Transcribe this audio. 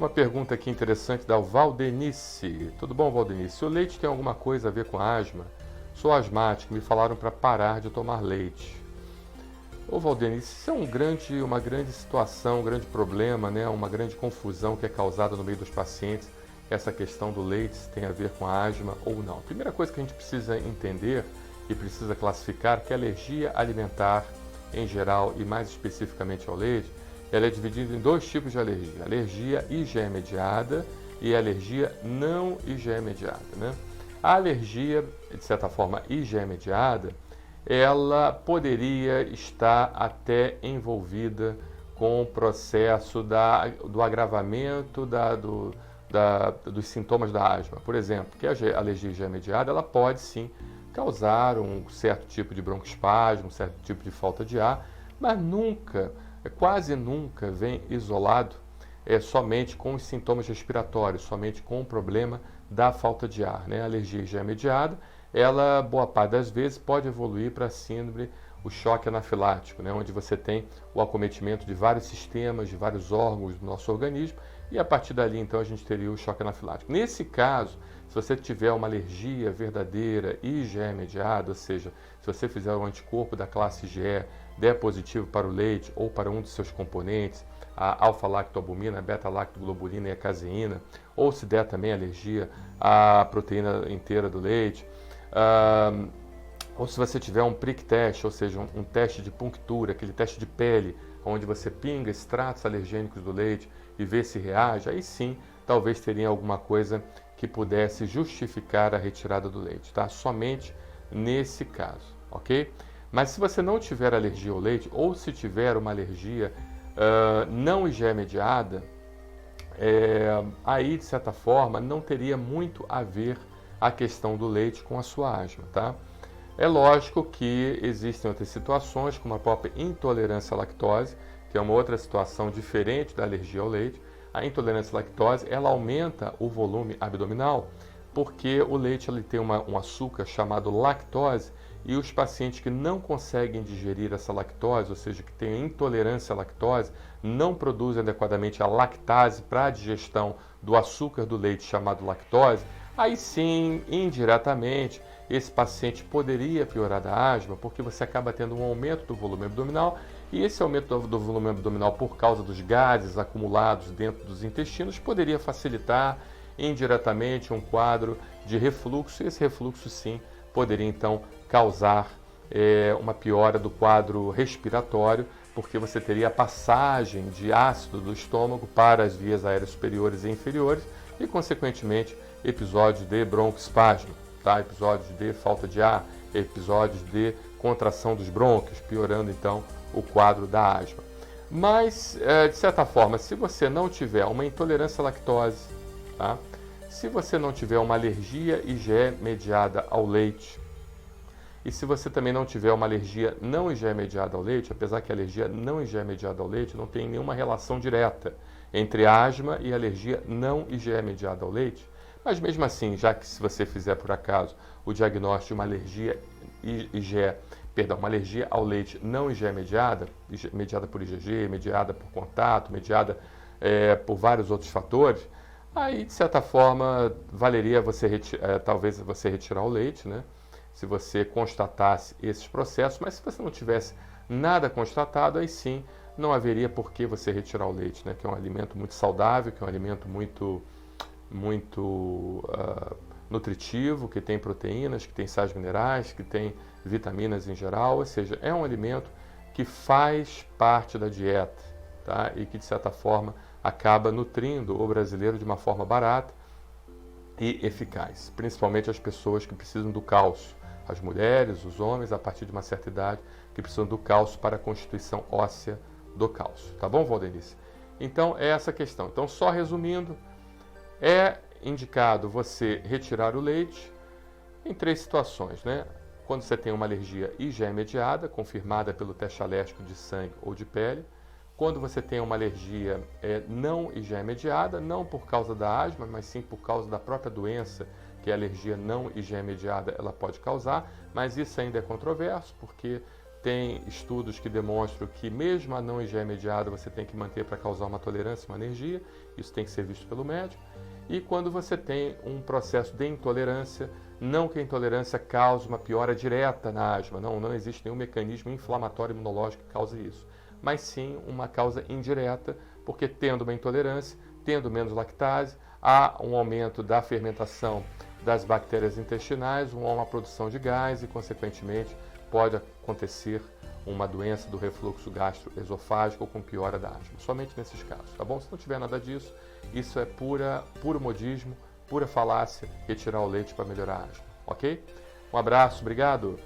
Uma pergunta aqui interessante da Valdenice. Tudo bom, Valdenice? O leite tem alguma coisa a ver com asma? Sou asmático, me falaram para parar de tomar leite. Ô Valdenice, isso é uma grande situação, um grande problema, né? Uma grande confusão que é causada no meio dos pacientes. Essa questão do leite se tem a ver com a asma ou não. A primeira coisa que a gente precisa entender e precisa classificar é que a alergia alimentar, em geral e mais especificamente ao leite, ela é dividida em dois tipos de alergia: alergia IgE-mediada e alergia não IgE-mediada, né? A alergia, de certa forma, IgE-mediada, ela poderia estar até envolvida com o processo do agravamento dos sintomas da asma. Por exemplo, que a alergia IgE-mediada, ela pode sim causar um certo tipo de broncoespasmo, um certo tipo de falta de ar, mas quase nunca vem isolado somente com os sintomas respiratórios, somente com o problema da falta de ar, né? A alergia IgE-mediada, ela, boa parte das vezes, pode evoluir para a síndrome, o choque anafilático, né? Onde você tem o acometimento de vários sistemas, de vários órgãos do nosso organismo, e a partir dali, então, a gente teria o choque anafilático. Nesse caso, se você tiver uma alergia verdadeira IgE-mediada, ou seja, se você fizer um anticorpo da classe IgE, der positivo para o leite ou para um dos seus componentes, a alfa-lactoalbumina, a beta-lactoglobulina e a caseína, ou se der também alergia à proteína inteira do leite, ou se você tiver um prick test, ou seja, um teste de punctura, aquele teste de pele, onde você pinga extratos alergênicos do leite e vê se reage, aí sim, talvez teria alguma coisa que pudesse justificar a retirada do leite, tá? Somente nesse caso, ok? Mas se você não tiver alergia ao leite, ou se tiver uma alergia não IgE-mediada, aí, de certa forma, não teria muito a ver a questão do leite com a sua asma, tá? É lógico que existem outras situações, como a própria intolerância à lactose, que é uma outra situação diferente da alergia ao leite. A intolerância à lactose, ela aumenta o volume abdominal, porque o leite ele tem um açúcar chamado lactose, e os pacientes que não conseguem digerir essa lactose, ou seja, que têm intolerância à lactose, não produzem adequadamente a lactase para a digestão do açúcar do leite chamado lactose, aí sim, indiretamente, esse paciente poderia piorar da asma, porque você acaba tendo um aumento do volume abdominal, e esse aumento do volume abdominal por causa dos gases acumulados dentro dos intestinos poderia facilitar indiretamente um quadro de refluxo, e esse refluxo sim poderia então causar uma piora do quadro respiratório, porque você teria a passagem de ácido do estômago para as vias aéreas superiores e inferiores e, consequentemente, episódios de broncoespasmo, tá? Episódios de falta de ar, episódios de contração dos brônquios, piorando então o quadro da asma. Mas, de certa forma, se você não tiver uma intolerância à lactose, tá? Se você não tiver uma alergia IgE-mediada ao leite, e se você também não tiver uma alergia não IgE-mediada ao leite, apesar que a alergia não IgE-mediada ao leite não tem nenhuma relação direta entre asma e alergia não IgE-mediada ao leite, mas mesmo assim, já que se você fizer por acaso o diagnóstico de uma alergia uma alergia ao leite não IgE-mediada, mediada por IgG, mediada por contato, mediada por vários outros fatores, aí de certa forma valeria talvez você retirar o leite, né? Se você constatasse esses processos, mas se você não tivesse nada constatado, aí sim não haveria por que você retirar o leite, né? Que é um alimento muito saudável, que é um alimento muito nutritivo, que tem proteínas, que tem sais minerais, que tem vitaminas em geral, ou seja, é um alimento que faz parte da dieta, tá? E que de certa forma acaba nutrindo o brasileiro de uma forma barata e eficaz, principalmente as pessoas que precisam do cálcio, as mulheres, os homens a partir de uma certa idade que precisam do cálcio para a constituição óssea do cálcio, tá bom, Valdenice? Então é essa questão. Então, só resumindo, é indicado você retirar o leite em 3 situações, né? Quando você tem uma alergia IgE-mediada, confirmada pelo teste alérgico de sangue ou de pele, quando você tem uma alergia não IgE-mediada, não por causa da asma, mas sim por causa da própria doença que a alergia não IgE-mediada ela pode causar, mas isso ainda é controverso, porque Tem estudos que demonstram que mesmo a não IgE mediada você tem que manter para causar uma tolerância, uma alergia. Isso tem que ser visto pelo médico. E quando você tem um processo de intolerância, não que a intolerância cause uma piora direta na asma, não existe nenhum mecanismo inflamatório imunológico que cause isso, mas sim uma causa indireta, porque tendo uma intolerância, tendo menos lactase, há um aumento da fermentação das bactérias intestinais, uma produção de gás e, consequentemente, pode acontecer uma doença do refluxo gastroesofágico com piora da asma. Somente nesses casos, tá bom? Se não tiver nada disso, isso é puro modismo, pura falácia, retirar o leite para melhorar a asma, ok? Um abraço, obrigado!